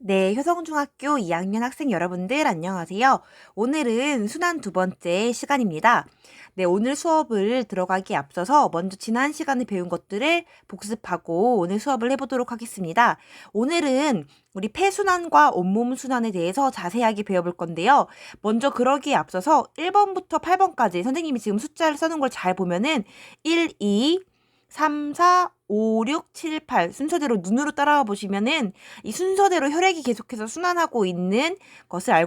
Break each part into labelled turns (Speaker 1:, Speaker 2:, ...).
Speaker 1: 네, 효성중학교 2학년 학생 여러분들 안녕하세요. 오늘은 순환 두 번째 시간입니다. 네, 오늘 수업을 들어가기에 앞서서 먼저 지난 시간에 배운 것들을 복습하고 오늘 수업을 해보도록 하겠습니다. 오늘은 우리 폐순환과 온몸 순환에 대해서 자세하게 배워볼 건데요. 먼저 그러기에 앞서서 1번부터 8번까지 선생님이 지금 숫자를 써놓은 걸 잘 보면은 1, 2, 3, 4, 5, 6, 7, 8 순서대로 눈으로 따라와 보시면은 이 순서대로 혈액이 계속해서 순환하고 있는 것을 알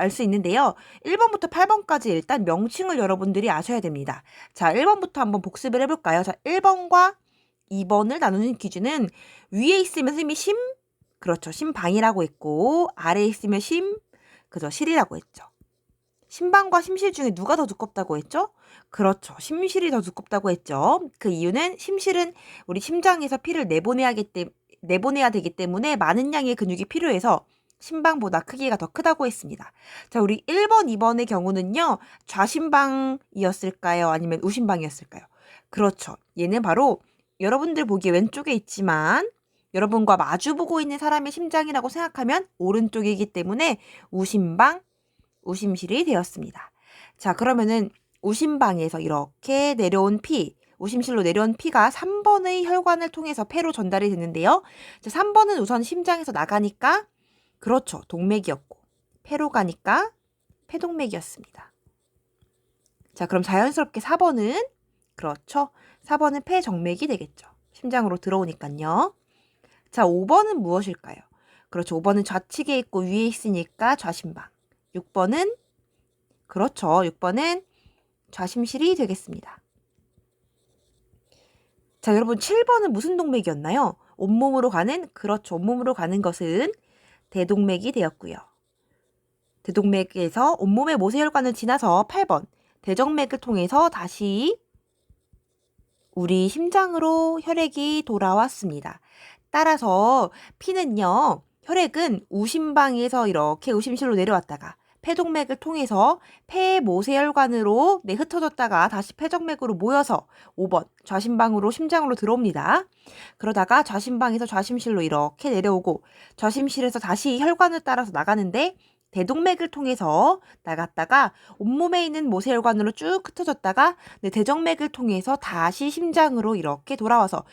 Speaker 1: 수 있는데요. 1번부터 8번까지 일단 명칭을 여러분들이 아셔야 됩니다. 자, 1번부터 한번 복습을 해볼까요? 자, 1번과 2번을 나누는 기준은 위에 있으면 선생님이 그렇죠. 심방이라고 했고, 아래에 있으면 그죠. 실이라고 했죠. 심방과 심실 중에 누가 더 두껍다고 했죠? 그렇죠. 심실이 더 두껍다고 했죠. 그 이유는 심실은 우리 심장에서 피를 내보내야 되기 때문에 많은 양의 근육이 필요해서 심방보다 크기가 더 크다고 했습니다. 자, 우리 1번, 2번의 경우는요. 좌심방이었을까요? 아니면 우심방이었을까요? 그렇죠. 얘는 바로 여러분들 보기에 왼쪽에 있지만 여러분과 마주보고 있는 사람의 심장이라고 생각하면 오른쪽이기 때문에 우심실이 되었습니다. 자, 그러면은 우심방에서 이렇게 우심실로 내려온 피가 3번의 혈관을 통해서 폐로 전달이 됐는데요. 자, 3번은 우선 심장에서 나가니까 그렇죠. 동맥이었고 폐로 가니까 폐동맥이었습니다. 자, 그럼 자연스럽게 4번은 그렇죠. 4번은 폐정맥이 되겠죠. 심장으로 들어오니까요. 자, 5번은 무엇일까요? 그렇죠. 5번은 좌측에 있고 위에 있으니까 좌심방. 6번은 그렇죠. 6번은 좌심실이 되겠습니다. 자, 여러분 7번은 무슨 동맥이었나요? 온몸으로 가는 것은 대동맥이 되었고요. 대동맥에서 온몸의 모세혈관을 지나서 8번 대정맥을 통해서 다시 우리 심장으로 혈액이 돌아왔습니다. 따라서 혈액은 우심방에서 이렇게 우심실로 내려왔다가 폐동맥을 통해서 폐모세혈관으로 흩어졌다가 다시 폐정맥으로 모여서 5번 좌심방으로 심장으로 들어옵니다. 그러다가 좌심방에서 좌심실로 이렇게 내려오고 좌심실에서 다시 혈관을 따라서 나가는데 대동맥을 통해서 나갔다가 온몸에 있는 모세혈관으로 쭉 흩어졌다가 대정맥을 통해서 다시 심장으로 이렇게 돌아와서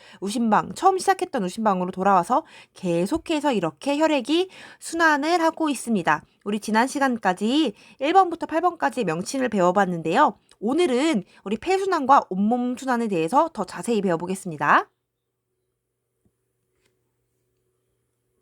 Speaker 1: 처음 시작했던 우심방으로 돌아와서 계속해서 이렇게 혈액이 순환을 하고 있습니다. 우리 지난 시간까지 1번부터 8번까지의 명칭을 배워봤는데요. 오늘은 우리 폐순환과 온몸 순환에 대해서 더 자세히 배워보겠습니다.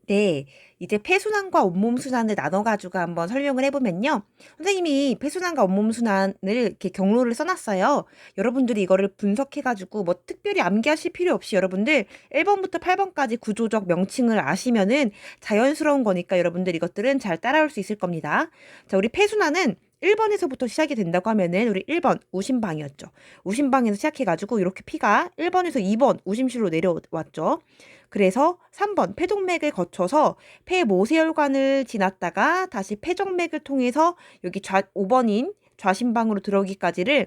Speaker 1: 네, 이제 폐순환과 온몸 순환을 나눠가지고 한번 설명을 해보면요. 선생님이 폐순환과 온몸 순환을 이렇게 경로를 써놨어요. 여러분들이 이거를 분석해가지고 뭐 특별히 암기하실 필요 없이 여러분들 1번부터 8번까지 구조적 명칭을 아시면은 자연스러운 거니까 여러분들 이것들은 잘 따라올 수 있을 겁니다. 자, 우리 폐순환은 1번에서부터 시작이 된다고 하면은 우리 1번 우심방이었죠. 우심방에서 시작해가지고 이렇게 피가 1번에서 2번 우심실로 내려왔죠. 그래서 3번 폐동맥을 거쳐서 폐모세혈관을 지났다가 다시 폐정맥을 통해서 여기 5번인 좌심방으로 들어오기까지를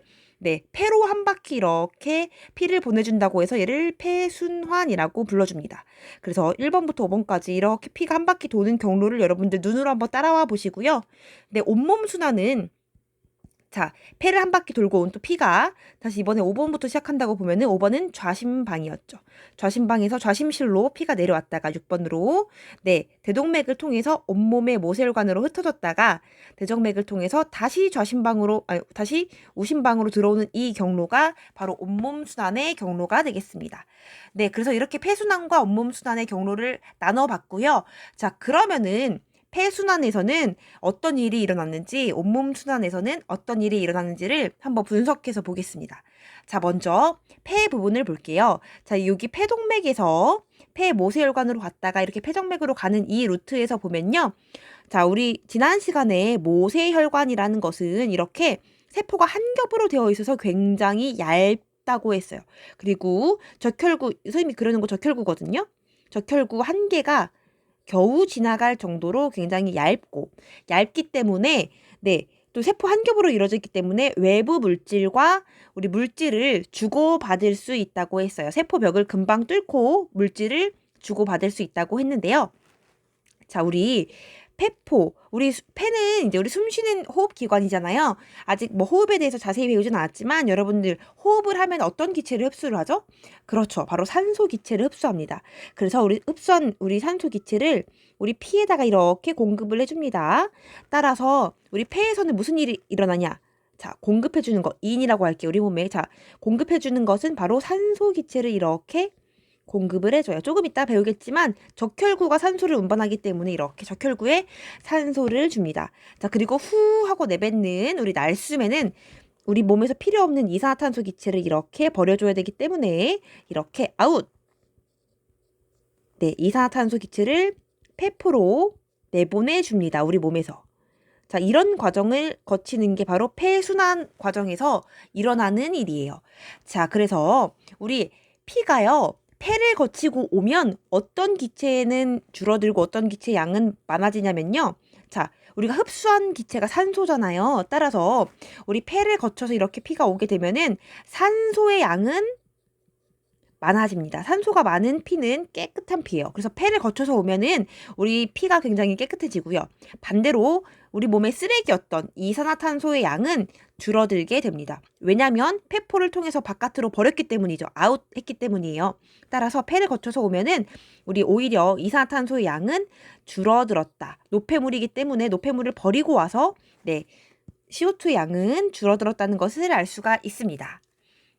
Speaker 1: 폐로 한 바퀴 이렇게 피를 보내준다고 해서 얘를 폐순환이라고 불러줍니다. 그래서 1번부터 5번까지 이렇게 피가 한 바퀴 도는 경로를 여러분들 눈으로 한번 따라와 보시고요. 온몸 순환은 자, 폐를 한 바퀴 돌고 온 또 피가 다시 이번에 5번부터 시작한다고 보면은 5번은 좌심방이었죠. 좌심방에서 좌심실로 피가 내려왔다가 6번으로 대동맥을 통해서 온몸의 모세혈관으로 흩어졌다가 대정맥을 통해서 다시 다시 우심방으로 들어오는 이 경로가 바로 온몸 순환의 경로가 되겠습니다. 그래서 이렇게 폐순환과 온몸 순환의 경로를 나눠 봤고요. 자, 그러면은 폐순환에서는 어떤 일이 일어났는지, 온몸 순환에서는 어떤 일이 일어났는지를 한번 분석해서 보겠습니다. 자, 먼저 폐 부분을 볼게요. 자, 여기 폐동맥에서 폐모세혈관으로 갔다가 이렇게 폐정맥으로 가는 이 루트에서 보면요. 자, 우리 지난 시간에 모세혈관이라는 것은 이렇게 세포가 한 겹으로 되어 있어서 굉장히 얇다고 했어요. 그리고 선생님이 그러는 거 적혈구거든요. 적혈구 한 개가 겨우 지나갈 정도로 굉장히 얇기 때문에 또 세포 한 겹으로 이루어져 있기 때문에 외부 물질과 우리 물질을 주고받을 수 있다고 했어요. 세포벽을 금방 뚫고 물질을 주고받을 수 있다고 했는데요. 자, 우리 폐포, 폐는 이제 우리 숨 쉬는 호흡 기관이잖아요. 아직 뭐 호흡에 대해서 자세히 배우진 않았지만 여러분들 호흡을 하면 어떤 기체를 흡수를 하죠? 그렇죠. 바로 산소 기체를 흡수합니다. 그래서 우리 흡수한 우리 산소 기체를 우리 피에다가 이렇게 공급을 해줍니다. 따라서 우리 폐에서는 무슨 일이 일어나냐? 자, 공급해주는 것, 인이라고 할게요. 우리 몸에. 자, 공급해주는 것은 바로 산소 기체를 이렇게 공급을 해줘요. 조금 이따 배우겠지만 적혈구가 산소를 운반하기 때문에 이렇게 적혈구에 산소를 줍니다. 자, 그리고 후 하고 내뱉는 우리 날숨에는 우리 몸에서 필요 없는 이산화탄소 기체를 이렇게 버려줘야 되기 때문에 이렇게 아웃! 네, 이산화탄소 기체를 폐포로 내보내줍니다. 우리 몸에서. 자, 이런 과정을 거치는 게 바로 폐순환 과정에서 일어나는 일이에요. 자, 그래서 우리 피가요, 폐를 거치고 오면 어떤 기체는 줄어들고 어떤 기체 양은 많아지냐면요. 자, 우리가 흡수한 기체가 산소잖아요. 따라서 우리 폐를 거쳐서 이렇게 피가 오게 되면은 산소의 양은 많아집니다. 산소가 많은 피는 깨끗한 피예요. 그래서 폐를 거쳐서 오면은 우리 피가 굉장히 깨끗해지고요. 반대로 우리 몸에 쓰레기였던 이산화탄소의 양은 줄어들게 됩니다. 왜냐하면 폐포를 통해서 바깥으로 버렸기 때문이죠. 아웃했기 때문이에요. 따라서 폐를 거쳐서 오면은 우리 오히려 이산화탄소의 양은 줄어들었다. 노폐물이기 때문에 노폐물을 버리고 와서 네, CO2의 양은 줄어들었다는 것을 알 수가 있습니다.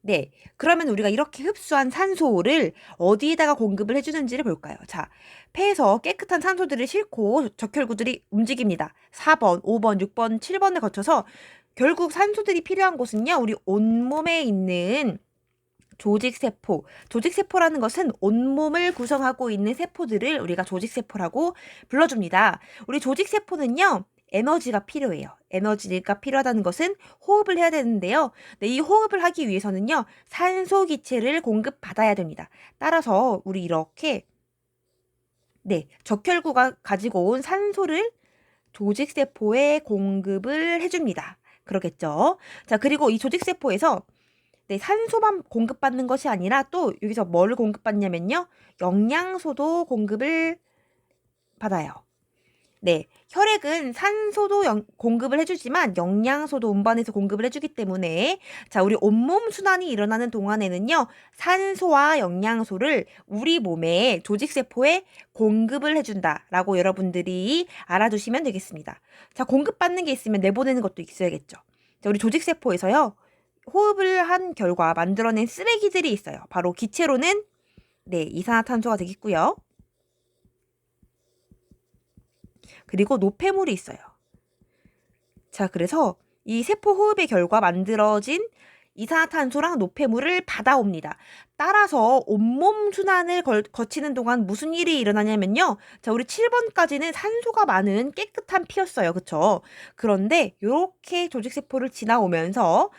Speaker 1: 네. 그러면 우리가 이렇게 흡수한 산소를 어디에다가 공급을 해주는지를 볼까요? 자, 폐에서 깨끗한 산소들을 싣고 적혈구들이 움직입니다. 4번, 5번, 6번, 7번을 거쳐서 결국 산소들이 필요한 곳은요, 우리 온몸에 있는 조직세포. 조직세포라는 것은 온몸을 구성하고 있는 세포들을 우리가 조직세포라고 불러줍니다. 우리 조직세포는요, 에너지가 필요해요. 에너지가 필요하다는 것은 호흡을 해야 되는데요. 네, 이 호흡을 하기 위해서는요, 산소 기체를 공급받아야 됩니다. 따라서 우리 이렇게 네, 적혈구가 가지고 온 산소를 조직세포에 공급을 해줍니다. 그러겠죠? 자, 그리고 이 조직세포에서 네, 산소만 공급받는 것이 아니라 또 여기서 뭘 공급받냐면요, 영양소도 공급을 받아요. 네, 혈액은 산소도 공급을 해주지만 영양소도 운반해서 공급을 해주기 때문에 자, 우리 온몸 순환이 일어나는 동안에는요, 산소와 영양소를 우리 몸의 조직세포에 공급을 해준다라고 여러분들이 알아두시면 되겠습니다. 자, 공급받는 게 있으면 내보내는 것도 있어야겠죠. 자, 우리 조직세포에서요, 호흡을 한 결과 만들어낸 쓰레기들이 있어요. 바로 기체로는 네, 이산화탄소가 되겠고요. 그리고 노폐물이 있어요. 자, 그래서 이 세포 호흡의 결과 만들어진 이산화탄소랑 노폐물을 받아옵니다. 따라서 온몸 순환을 거치는 동안 무슨 일이 일어나냐면요. 자, 우리 7번까지는 산소가 많은 깨끗한 피였어요. 그쵸? 그런데 이렇게 조직세포를 지나오면서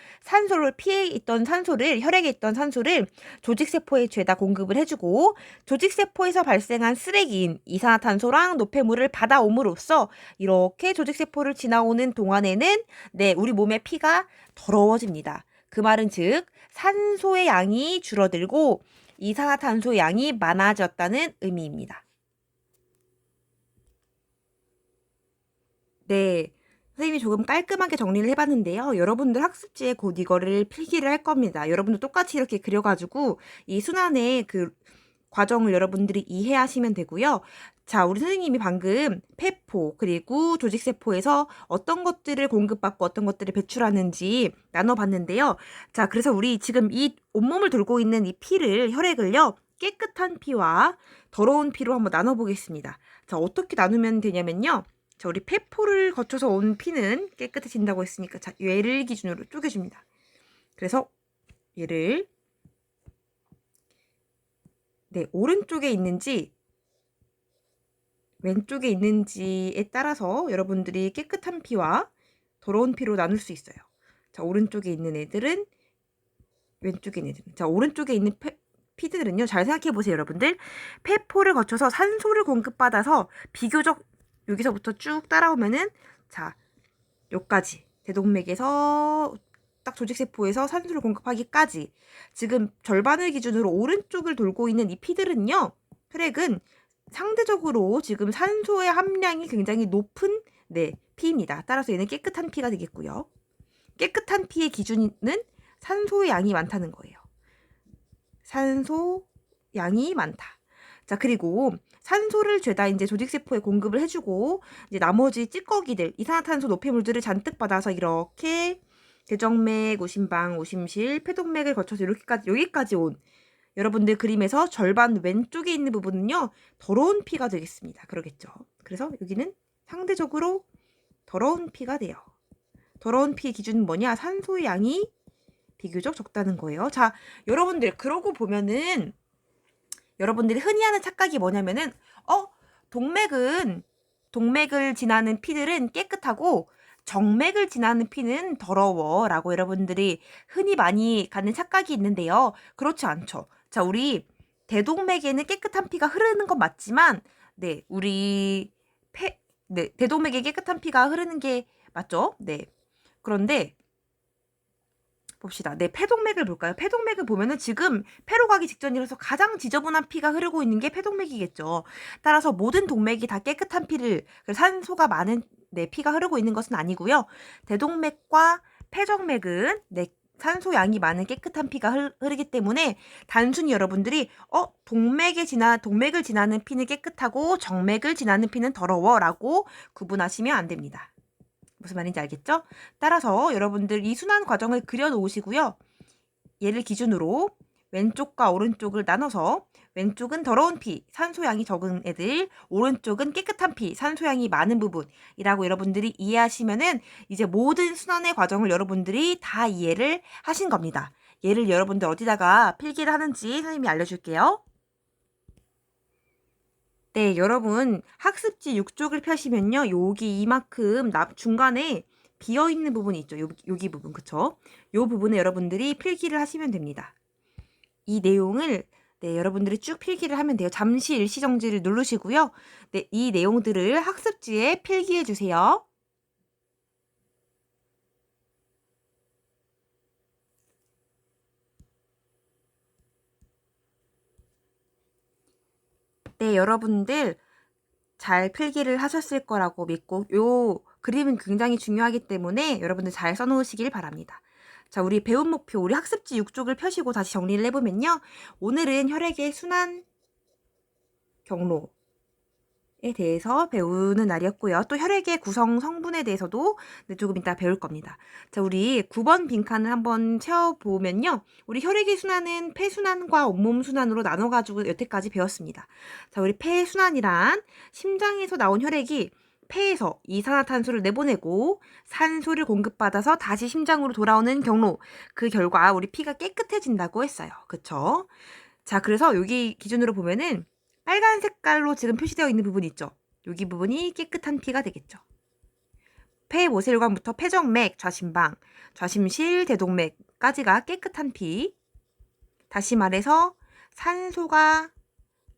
Speaker 1: 피에 있던 산소를, 혈액에 있던 산소를 조직세포에 죄다 공급을 해주고 조직세포에서 발생한 쓰레기인 이산화탄소랑 노폐물을 받아옴으로써 이렇게 조직세포를 지나오는 동안에는 네, 우리 몸의 피가 더러워집니다. 그 말은 즉 산소의 양이 줄어들고 이산화탄소의 양이 많아졌다는 의미입니다. 네, 선생님이 조금 깔끔하게 정리를 해봤는데요. 여러분들 학습지에 곧 이거를 필기를 할 겁니다. 여러분도 똑같이 이렇게 그려가지고 이 순환의 그 과정을 여러분들이 이해하시면 되고요. 자, 우리 선생님이 방금 폐포 그리고 조직세포에서 어떤 것들을 공급받고 어떤 것들을 배출하는지 나눠봤는데요. 자, 그래서 우리 지금 이 온몸을 돌고 있는 이 피를, 혈액을요, 깨끗한 피와 더러운 피로 한번 나눠보겠습니다. 자, 어떻게 나누면 되냐면요. 자, 우리 폐포를 거쳐서 온 피는 깨끗해진다고 했으니까 자, 얘를 기준으로 쪼개줍니다. 그래서 얘를 네, 오른쪽에 있는지 왼쪽에 있는지에 따라서 여러분들이 깨끗한 피와 더러운 피로 나눌 수 있어요. 자, 오른쪽에 있는 애들은 왼쪽에 있는 애들은. 자, 오른쪽에 있는 피들은요. 잘 생각해 보세요, 여러분들. 폐포를 거쳐서 산소를 공급받아서 비교적 여기서부터 쭉 따라오면은 자, 여기까지 대동맥에서 딱 조직세포에서 산소를 공급하기까지 지금 절반을 기준으로 오른쪽을 돌고 있는 이 피들은요. 혈액은 상대적으로 지금 산소의 함량이 굉장히 높은 피입니다. 따라서 얘는 깨끗한 피가 되겠고요. 깨끗한 피의 기준은 산소의 양이 많다는 거예요. 산소 양이 많다. 자, 그리고 산소를 죄다 이제 조직세포에 공급을 해주고 이제 나머지 찌꺼기들, 이산화탄소 노폐물들을 잔뜩 받아서 이렇게 대정맥, 오심방, 오심실, 폐동맥을 거쳐서 여기까지 온 여러분들 그림에서 절반 왼쪽에 있는 부분은요 더러운 피가 되겠습니다. 그러겠죠. 그래서 여기는 상대적으로 더러운 피가 돼요. 더러운 피의 기준은 뭐냐? 산소의 양이 비교적 적다는 거예요. 자, 여러분들 그러고 보면은 여러분들이 흔히 하는 착각이 뭐냐면은 동맥을 지나는 피들은 깨끗하고 정맥을 지나는 피는 더러워 라고 여러분들이 흔히 많이 갖는 착각이 있는데요. 그렇지 않죠. 자, 우리 대동맥에는 깨끗한 피가 흐르는 건 맞지만 우리 대동맥에 깨끗한 피가 흐르는 게 맞죠? 그런데 봅시다. 폐동맥을 볼까요? 폐동맥을 보면은 지금 폐로 가기 직전이라서 가장 지저분한 피가 흐르고 있는 게 폐동맥이겠죠. 따라서 모든 동맥이 다 깨끗한 피를, 산소가 많은 피가 흐르고 있는 것은 아니고요. 대동맥과 폐정맥은 산소 양이 많은 깨끗한 피가 흐르기 때문에 단순히 여러분들이 동맥을 지나는 피는 깨끗하고 정맥을 지나는 피는 더러워라고 구분하시면 안 됩니다. 무슨 말인지 알겠죠? 따라서 여러분들 이 순환 과정을 그려 놓으시고요. 얘를 기준으로 왼쪽과 오른쪽을 나눠서 왼쪽은 더러운 피, 산소양이 적은 애들, 오른쪽은 깨끗한 피, 산소양이 많은 부분이라고 여러분들이 이해하시면은 이제 모든 순환의 과정을 여러분들이 다 이해를 하신 겁니다. 얘를 여러분들 어디다가 필기를 하는지 선생님이 알려줄게요. 여러분 학습지 6쪽을 펴시면요. 여기 이만큼 중간에 비어있는 부분이 있죠. 여기 부분, 그쵸? 요 부분에 여러분들이 필기를 하시면 됩니다. 이 내용을 여러분들이 쭉 필기를 하면 돼요. 잠시 일시정지를 누르시고요. 이 내용들을 학습지에 필기해 주세요. 여러분들 잘 필기를 하셨을 거라고 믿고 요 그림은 굉장히 중요하기 때문에 여러분들 잘 써놓으시길 바랍니다. 자, 우리 배운 목표, 우리 학습지 6쪽을 펴시고 다시 정리를 해보면요. 오늘은 혈액의 순환 경로에 대해서 배우는 날이었고요. 또 혈액의 구성 성분에 대해서도 조금 이따 배울 겁니다. 자, 우리 9번 빈칸을 한번 채워보면요. 우리 혈액의 순환은 폐순환과 온몸 순환으로 나눠가지고 여태까지 배웠습니다. 자, 우리 폐순환이란 심장에서 나온 혈액이 폐에서 이산화탄소를 내보내고 산소를 공급받아서 다시 심장으로 돌아오는 경로. 그 결과 우리 피가 깨끗해진다고 했어요. 그쵸? 자, 그래서 여기 기준으로 보면은 빨간 색깔로 지금 표시되어 있는 부분 있죠? 여기 부분이 깨끗한 피가 되겠죠. 폐 모세혈관부터 폐정맥, 좌심방, 좌심실, 대동맥까지가 깨끗한 피. 다시 말해서 산소가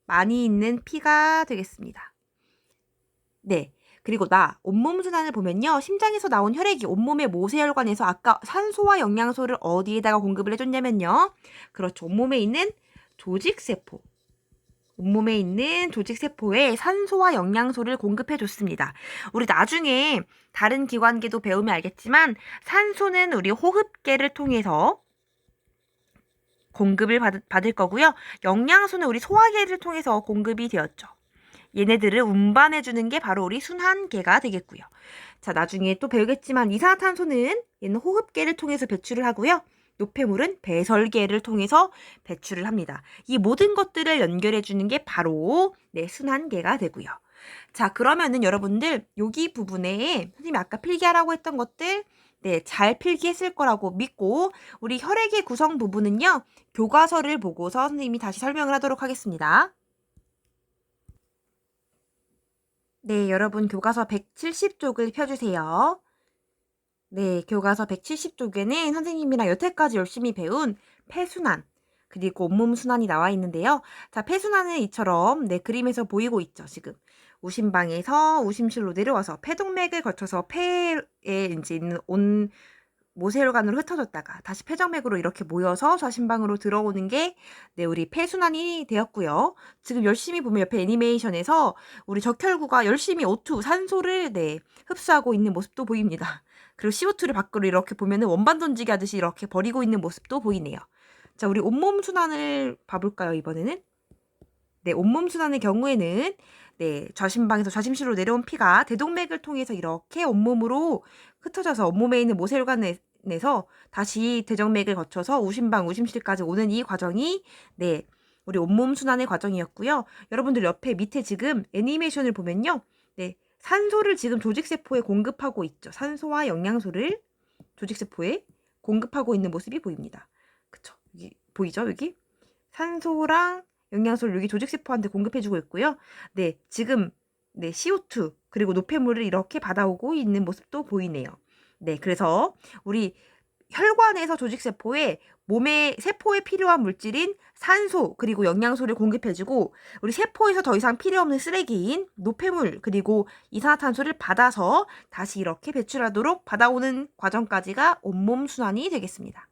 Speaker 1: 많이 있는 피가 되겠습니다. 그리고 온몸 순환을 보면요. 심장에서 나온 혈액이 온몸의 모세혈관에서 아까 산소와 영양소를 어디에다가 공급을 해줬냐면요. 그렇죠. 온몸에 있는 조직세포. 온몸에 있는 조직세포에 산소와 영양소를 공급해줬습니다. 우리 나중에 다른 기관계도 배우면 알겠지만 산소는 우리 호흡계를 통해서 공급을 받을 거고요. 영양소는 우리 소화계를 통해서 공급이 되었죠. 얘네들을 운반해주는 게 바로 우리 순환계가 되겠고요. 자, 나중에 또 배우겠지만 이산화탄소는 얘는 호흡계를 통해서 배출을 하고요. 노폐물은 배설계를 통해서 배출을 합니다. 이 모든 것들을 연결해주는 게 바로 순환계가 되고요. 자, 그러면은 여러분들 여기 부분에 선생님이 아까 필기하라고 했던 것들 잘 필기했을 거라고 믿고 우리 혈액의 구성 부분은요. 교과서를 보고서 선생님이 다시 설명을 하도록 하겠습니다. 여러분 교과서 170쪽을 펴주세요. 교과서 170쪽에는 선생님이랑 여태까지 열심히 배운 폐순환 그리고 온몸 순환이 나와 있는데요. 자, 폐순환은 이처럼 그림에서 보이고 있죠. 지금 우심방에서 우심실로 내려와서 폐동맥을 거쳐서 폐에 이제 있는 모세혈관으로 흩어졌다가 다시 폐정맥으로 이렇게 모여서 좌심방으로 들어오는 게 우리 폐순환이 되었고요. 지금 열심히 보면 옆에 애니메이션에서 우리 적혈구가 열심히 O2 산소를 흡수하고 있는 모습도 보입니다. 그리고 CO2를 밖으로 이렇게 보면은 원반 던지기 하듯이 이렇게 버리고 있는 모습도 보이네요. 자, 우리 온몸 순환을 봐볼까요, 이번에는? 온몸 순환의 경우에는 좌심방에서 좌심실로 내려온 피가 대동맥을 통해서 이렇게 온몸으로 흩어져서 온몸에 있는 모세혈관에서 다시 대정맥을 거쳐서 우심방, 우심실까지 오는 이 과정이 우리 온몸 순환의 과정이었고요. 여러분들 옆에 밑에 지금 애니메이션을 보면요. 산소를 지금 조직세포에 공급하고 있죠. 산소와 영양소를 조직세포에 공급하고 있는 모습이 보입니다. 그쵸? 여기 보이죠? 여기? 산소랑 영양소를 여기 조직세포한테 공급해주고 있고요. 지금 CO2 그리고 노폐물을 이렇게 받아오고 있는 모습도 보이네요. 그래서 우리 혈관에서 조직세포에 몸의 세포에 필요한 물질인 산소 그리고 영양소를 공급해주고 우리 세포에서 더 이상 필요 없는 쓰레기인 노폐물 그리고 이산화탄소를 받아서 다시 이렇게 배출하도록 받아오는 과정까지가 온몸 순환이 되겠습니다.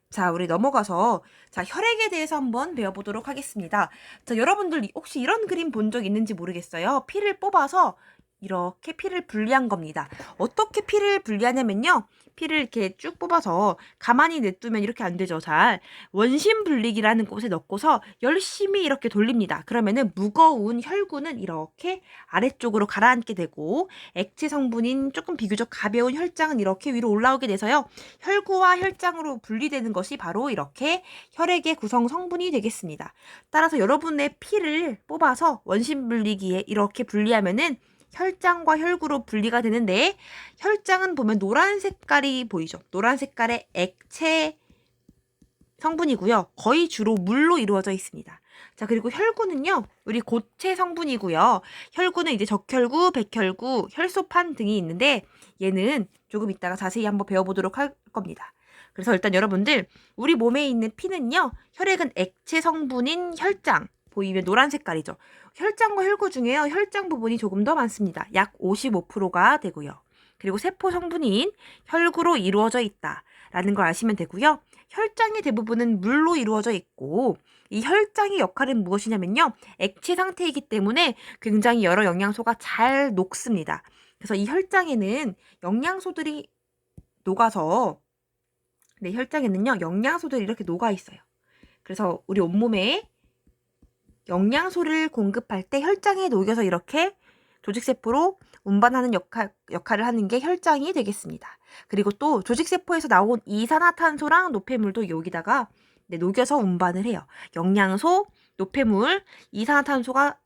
Speaker 1: 자, 우리 넘어가서 혈액에 대해서 한번 배워보도록 하겠습니다. 자, 여러분들 혹시 이런 그림 본 적 있는지 모르겠어요. 피를 뽑아서 이렇게 피를 분리한 겁니다. 어떻게 피를 분리하냐면요. 피를 이렇게 쭉 뽑아서 가만히 냅두면 이렇게 안 되죠. 잘 원심 분리기라는 곳에 넣고서 열심히 이렇게 돌립니다. 그러면은 무거운 혈구는 이렇게 아래쪽으로 가라앉게 되고 액체 성분인 조금 비교적 가벼운 혈장은 이렇게 위로 올라오게 돼서요. 혈구와 혈장으로 분리되는 것이 바로 이렇게 혈액의 구성 성분이 되겠습니다. 따라서 여러분의 피를 뽑아서 원심 분리기에 이렇게 분리하면은 혈장과 혈구로 분리가 되는데 혈장은 보면 노란 색깔이 보이죠. 노란 색깔의 액체 성분이고요. 거의 주로 물로 이루어져 있습니다. 자, 그리고 혈구는요. 우리 고체 성분이고요. 혈구는 이제 적혈구, 백혈구, 혈소판 등이 있는데 얘는 조금 이따가 자세히 한번 배워보도록 할 겁니다. 그래서 일단 여러분들 우리 몸에 있는 피는요. 혈액은 액체 성분인 혈장 보이면 노란 색깔이죠. 혈장과 혈구 중에요. 혈장 부분이 조금 더 많습니다. 약 55%가 되고요. 그리고 세포 성분인 혈구로 이루어져 있다라는 걸 아시면 되고요. 혈장의 대부분은 물로 이루어져 있고 이 혈장의 역할은 무엇이냐면요. 액체 상태이기 때문에 굉장히 여러 영양소가 잘 녹습니다. 그래서 이 혈장에는 영양소들이 녹아서 혈장에는요. 영양소들이 이렇게 녹아 있어요. 그래서 우리 온몸에 영양소를 공급할 때 혈장에 녹여서 이렇게 조직세포로 운반하는 역할을 하는 게 혈장이 되겠습니다. 그리고 또 조직세포에서 나온 이산화탄소랑 노폐물도 여기다가 녹여서 운반을 해요. 영양소, 노폐물, 이산화탄소가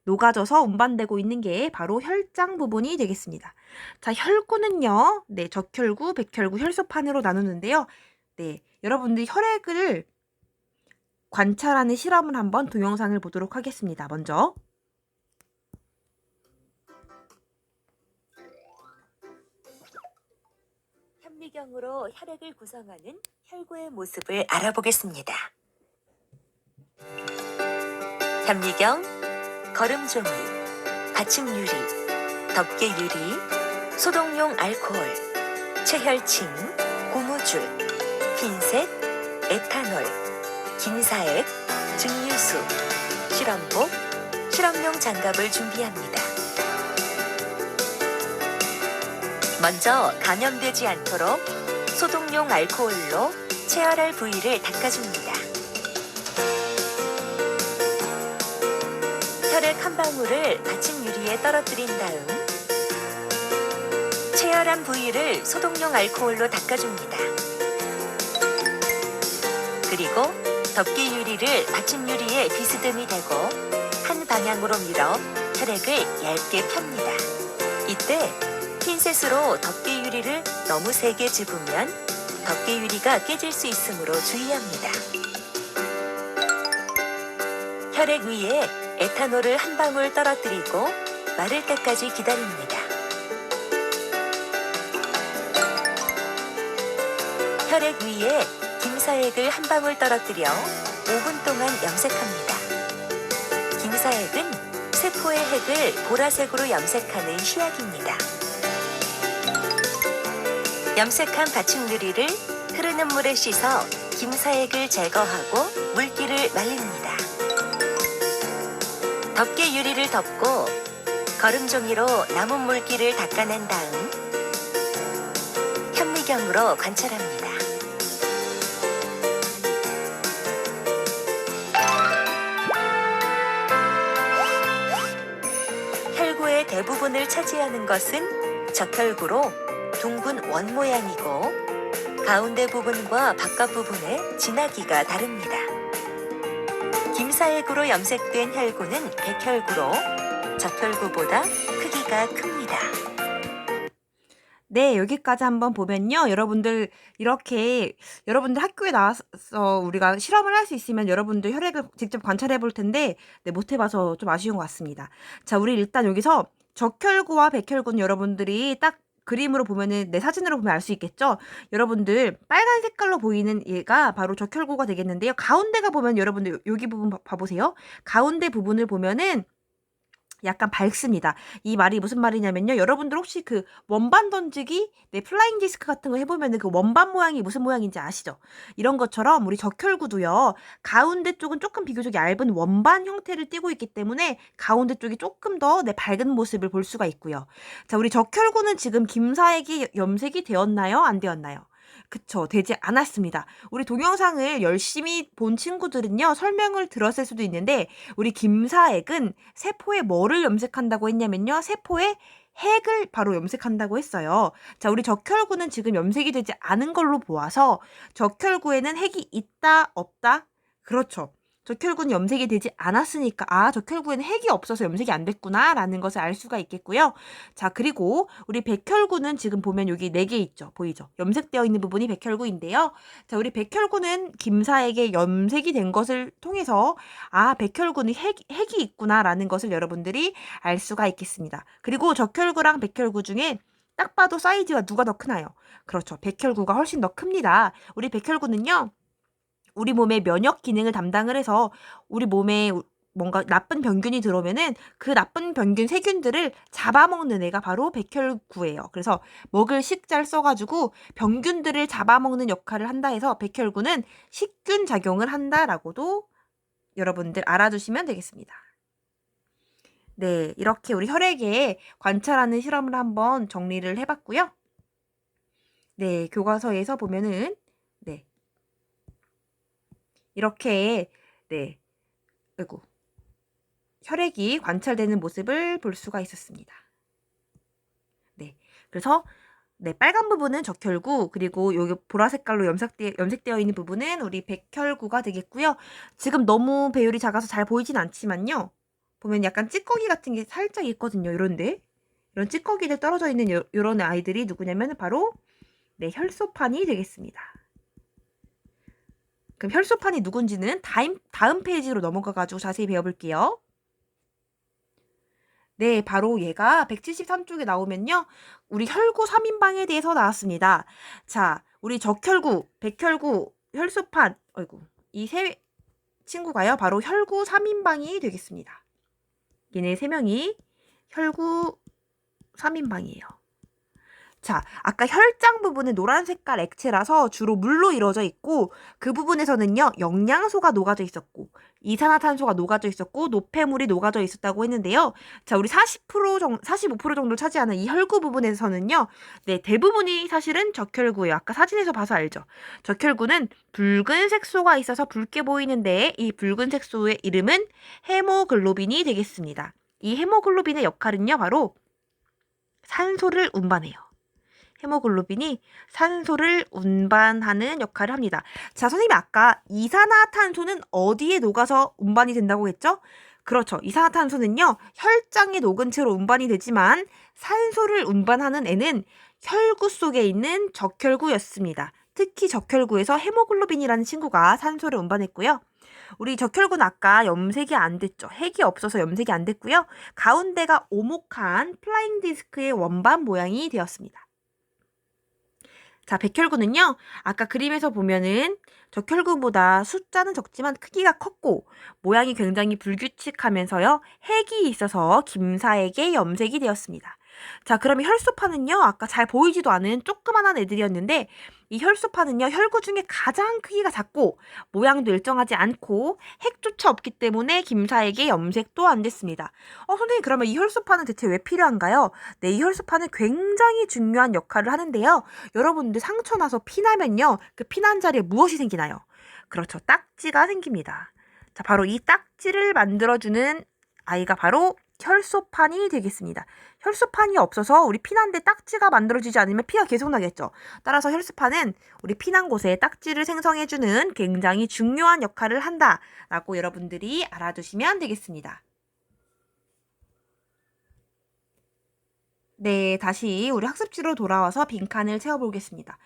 Speaker 1: 녹아져서 운반되고 있는 게 바로 혈장 부분이 되겠습니다. 자, 혈구는요. 적혈구, 백혈구, 혈소판으로 나누는데요. 여러분들이 혈액을 관찰하는 실험을 한번 동영상을 보도록 하겠습니다. 먼저
Speaker 2: 현미경으로 혈액을 구성하는 혈구의 모습을 알아보겠습니다. 현미경, 거름종이, 받침유리, 덮개유리, 소독용 알코올, 체혈침, 고무줄, 핀셋, 에탄올, 긴사액, 증류수, 실험복, 실험용 장갑을 준비합니다. 먼저 감염되지 않도록 소독용 알코올로 체열할 부위를 닦아줍니다. 혈액 한 방울을 받침 유리에 떨어뜨린 다음 체열한 부위를 소독용 알코올로 닦아줍니다. 그리고 덮개 유리를 받침 유리에 비스듬히 대고 한 방향으로 밀어 혈액을 얇게 펴니다. 이때 핀셋으로 덮개 유리를 너무 세게 집으면 덮개 유리가 깨질 수 있으므로 주의합니다. 혈액 위에 에탄올을 한 방울 떨어뜨리고 마를 때까지 기다립니다. 혈액 위에 김사액을 한 방울 떨어뜨려 5분 동안 염색합니다. 김사액은 세포의 핵을 보라색으로 염색하는 시약입니다. 염색한 받침 유리를 흐르는 물에 씻어 김사액을 제거하고 물기를 말립니다. 덮개 유리를 덮고 거름종이로 남은 물기를 닦아낸 다음 현미경으로 관찰합니다. 혈구의 대부분을 차지하는 것은 적혈구로 둥근 원 모양이고 가운데 부분과 바깥 부분의 진하기가 다릅니다. 김사액으로 염색된 혈구는 백혈구로 적혈구보다 크기가 큽니다.
Speaker 1: 네, 여기까지 한번 보면요. 여러분들 이렇게 여러분들 학교에 나와서 우리가 실험을 할 수 있으면 여러분들 혈액을 직접 관찰해 볼 텐데 네, 못 해봐서 좀 아쉬운 것 같습니다. 자, 우리 일단 여기서 적혈구와 백혈구는 여러분들이 딱 그림으로 보면은 내 사진으로 보면 알 수 있겠죠? 여러분들 빨간 색깔로 보이는 얘가 바로 적혈구가 되겠는데요. 가운데가 보면 여러분들 여기 부분 봐보세요. 가운데 부분을 보면은 약간 밝습니다. 이 말이 무슨 말이냐면요. 여러분들 혹시 그 원반 던지기, 네, 플라잉 디스크 같은 거 해보면은 그 원반 모양이 무슨 모양인지 아시죠? 이런 것처럼 우리 적혈구도요. 가운데 쪽은 조금 비교적 얇은 원반 형태를 띠고 있기 때문에 가운데 쪽이 조금 더 네, 밝은 모습을 볼 수가 있고요. 자, 우리 적혈구는 지금 김사액이 염색이 되었나요? 안 되었나요? 그쵸, 되지 않았습니다. 우리 동영상을 열심히 본 친구들은요, 설명을 들었을 수도 있는데, 우리 김사액은 세포에 뭐를 염색한다고 했냐면요, 세포에 핵을 바로 염색한다고 했어요. 자, 우리 적혈구는 지금 염색이 되지 않은 걸로 보아서, 적혈구에는 핵이 있다, 없다? 그렇죠. 적혈구는 염색이 되지 않았으니까 아, 적혈구에는 핵이 없어서 염색이 안 됐구나 라는 것을 알 수가 있겠고요. 자, 그리고 우리 백혈구는 지금 보면 여기 4개 있죠. 보이죠? 염색되어 있는 부분이 백혈구인데요. 자, 우리 백혈구는 김사에게 염색이 된 것을 통해서 아, 백혈구는 핵이 있구나 라는 것을 여러분들이 알 수가 있겠습니다. 그리고 적혈구랑 백혈구 중에 딱 봐도 사이즈가 누가 더 크나요? 그렇죠. 백혈구가 훨씬 더 큽니다. 우리 백혈구는요. 우리 몸의 면역 기능을 담당을 해서 우리 몸에 뭔가 나쁜 병균이 들어오면은 그 나쁜 병균 세균들을 잡아먹는 애가 바로 백혈구예요. 그래서 먹을 식자를 써가지고 병균들을 잡아먹는 역할을 한다 해서 백혈구는 식균 작용을 한다라고도 여러분들 알아두시면 되겠습니다. 네, 이렇게 우리 혈액에 관찰하는 실험을 한번 정리를 해봤고요. 네, 교과서에서 보면은 네. 이렇게 네, 아이고, 혈액이 관찰되는 모습을 볼 수가 있었습니다. 네, 그래서 네, 빨간 부분은 적혈구, 그리고 여기 보라 색깔로 염색되어 있는 부분은 우리 백혈구가 되겠고요. 지금 너무 배율이 작아서 잘 보이진 않지만요. 보면 약간 찌꺼기 같은 게 살짝 있거든요. 이런데 이런 찌꺼기들 떨어져 있는 이런 아이들이 누구냐면 바로 네, 혈소판이 되겠습니다. 그럼 혈소판이 누군지는 다음 페이지로 넘어가가지고 자세히 배워볼게요. 네, 바로 얘가 173쪽에 나오면요. 우리 혈구 3인방에 대해서 나왔습니다. 자, 우리 적혈구, 백혈구, 혈소판, 아이고, 이 세 친구가요. 바로 혈구 3인방이 되겠습니다. 얘네 3명이 혈구 3인방이에요. 자, 아까 혈장 부분은 노란 색깔 액체라서 주로 물로 이루어져 있고 그 부분에서는요. 영양소가 녹아져 있었고 이산화탄소가 녹아져 있었고 노폐물이 녹아져 있었다고 했는데요. 자, 우리 45% 정도 차지하는 이 혈구 부분에서는요. 네, 대부분이 사실은 적혈구예요. 아까 사진에서 봐서 알죠. 적혈구는 붉은 색소가 있어서 붉게 보이는데 이 붉은 색소의 이름은 헤모글로빈이 되겠습니다. 이 헤모글로빈의 역할은요. 바로 산소를 운반해요. 헤모글로빈이 산소를 운반하는 역할을 합니다. 자, 선생님이 아까 이산화탄소는 어디에 녹아서 운반이 된다고 했죠? 그렇죠. 이산화탄소는요. 혈장에 녹은 채로 운반이 되지만 산소를 운반하는 애는 혈구 속에 있는 적혈구였습니다. 특히 적혈구에서 헤모글로빈이라는 친구가 산소를 운반했고요. 우리 적혈구는 아까 염색이 안 됐죠. 핵이 없어서 염색이 안 됐고요. 가운데가 오목한 플라잉 디스크의 원반 모양이 되었습니다. 자, 백혈구는요. 아까 그림에서 보면은 적혈구보다 숫자는 적지만 크기가 컸고 모양이 굉장히 불규칙하면서요. 핵이 있어서 김사에게 염색이 되었습니다. 자, 그러면 혈소판은요, 아까 잘 보이지도 않은 조그만한 애들이었는데, 이 혈소판은요, 혈구 중에 가장 크기가 작고, 모양도 일정하지 않고, 핵조차 없기 때문에 김사에게 염색도 안 됐습니다. 선생님, 그러면 이 혈소판은 대체 왜 필요한가요? 네, 이 혈소판은 굉장히 중요한 역할을 하는데요. 여러분들 상처 나서 피나면요, 그 피난 자리에 무엇이 생기나요? 그렇죠, 딱지가 생깁니다. 자, 바로 이 딱지를 만들어주는 아이가 바로 혈소판이 되겠습니다. 혈소판이 없어서 우리 피난데 딱지가 만들어지지 않으면 피가 계속 나겠죠. 따라서 혈소판은 우리 피난 곳에 딱지를 생성해주는 굉장히 중요한 역할을 한다라고 여러분들이 알아두시면 되겠습니다. 네, 다시 우리 학습지로 돌아와서 빈칸을 채워보겠습니다.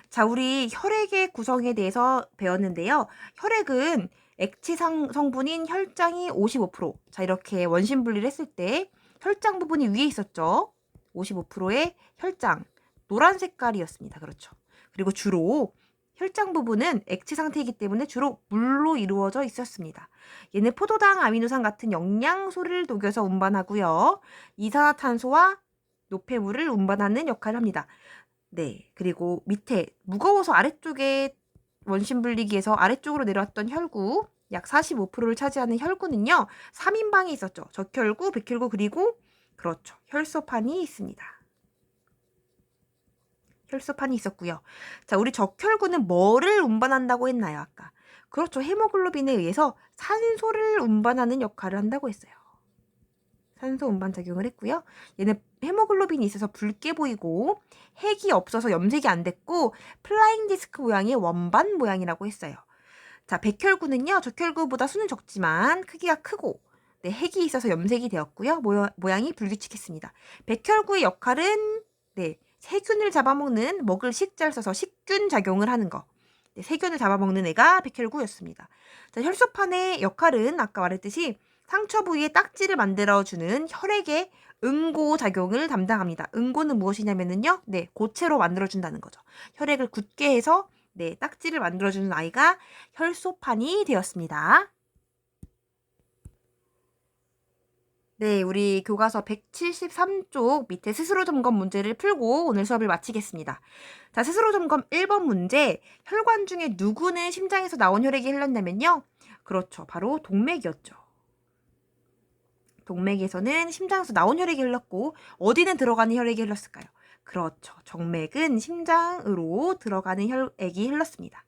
Speaker 1: 자, 우리 혈액의 구성에 대해서 배웠는데요. 혈액은 액체 성분인 혈장이 55%. 자, 이렇게 원심 분리를 했을 때 혈장 부분이 위에 있었죠. 55%의 혈장, 노란 색깔이었습니다. 그렇죠. 그리고 주로 혈장 부분은 액체 상태이기 때문에 주로 물로 이루어져 있었습니다. 얘는 포도당, 아미노산 같은 영양소를 녹여서 운반하고요. 이산화탄소와 노폐물을 운반하는 역할을 합니다. 네, 그리고 밑에 무거워서 아래쪽에 원심 분리기에서 아래쪽으로 내려왔던 혈구, 약 45%를 차지하는 혈구는요, 3인방이 있었죠. 적혈구, 백혈구, 그리고 그렇죠, 혈소판이 있습니다. 혈소판이 있었고요. 자, 우리 적혈구는 뭐를 운반한다고 했나요, 아까? 그렇죠, 헤모글로빈에 의해서 산소를 운반하는 역할을 한다고 했어요. 산소 운반 작용을 했고요. 얘는 헤모글로빈이 있어서 붉게 보이고 핵이 없어서 염색이 안 됐고 플라잉 디스크 모양의 원반 모양이라고 했어요. 자, 백혈구는요, 적혈구보다 수는 적지만 크기가 크고 네, 핵이 있어서 염색이 되었고요. 모양이 불규칙했습니다. 백혈구의 역할은 네, 세균을 잡아먹는 먹을 식자를 써서 식균 작용을 하는 거. 네, 세균을 잡아먹는 애가 백혈구였습니다. 자, 혈소판의 역할은 아까 말했듯이 상처 부위에 딱지를 만들어주는 혈액의 응고 작용을 담당합니다. 응고는 무엇이냐면요, 네, 고체로 만들어준다는 거죠. 혈액을 굳게 해서 네, 딱지를 만들어주는 아이가 혈소판이 되었습니다. 네, 우리 교과서 173쪽 밑에 스스로 점검 문제를 풀고 오늘 수업을 마치겠습니다. 자, 스스로 점검 1번 문제. 혈관 중에 누구는 심장에서 나온 혈액이 흘렀냐면요. 그렇죠. 바로 동맥이었죠. 동맥에서는 심장에서 나온 혈액이 흘렀고 어디는 들어가는 혈액이 흘렀을까요? 그렇죠. 정맥은 심장으로 들어가는 혈액이 흘렀습니다.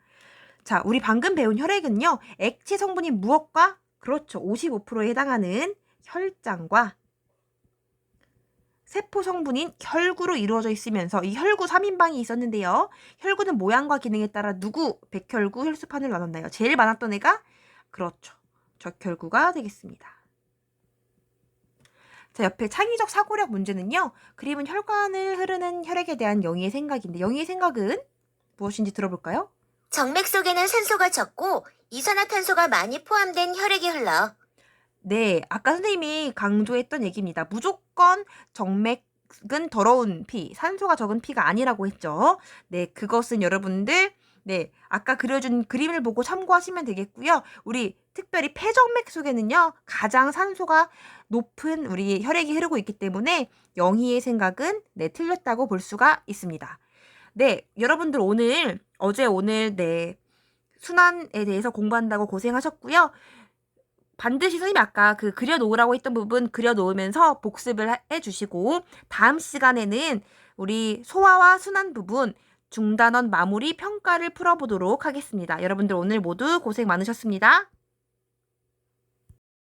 Speaker 1: 자, 우리 방금 배운 혈액은요. 액체 성분이 무엇과? 그렇죠. 55%에 해당하는 혈장과 세포 성분인 혈구로 이루어져 있으면서 이 혈구 3인방이 있었는데요. 혈구는 모양과 기능에 따라 누구? 백혈구, 혈소판을 나눴나요? 제일 많았던 애가? 그렇죠. 적혈구가 되겠습니다. 자, 옆에 창의적 사고력 문제는요. 그림은 혈관을 흐르는 혈액에 대한 영희의 생각인데 영희의 생각은 무엇인지 들어볼까요?
Speaker 3: 정맥 속에는 산소가 적고 이산화탄소가 많이 포함된 혈액이 흘러.
Speaker 1: 네, 아까 선생님이 강조했던 얘기입니다. 무조건 정맥은 더러운 피, 산소가 적은 피가 아니라고 했죠. 네, 그것은 여러분들 네, 아까 그려준 그림을 보고 참고하시면 되겠고요. 우리 특별히 폐정맥 속에는요, 가장 산소가 높은 우리 혈액이 흐르고 있기 때문에 영희의 생각은 네, 틀렸다고 볼 수가 있습니다. 네, 여러분들 오늘 네, 순환에 대해서 공부한다고 고생하셨고요. 반드시 선생님이 아까 그 그려놓으라고 했던 부분 그려놓으면서 복습을 해주시고 다음 시간에는 우리 소화와 순환 부분 중단원 마무리 평가를 풀어보도록 하겠습니다. 여러분들 오늘 모두 고생 많으셨습니다.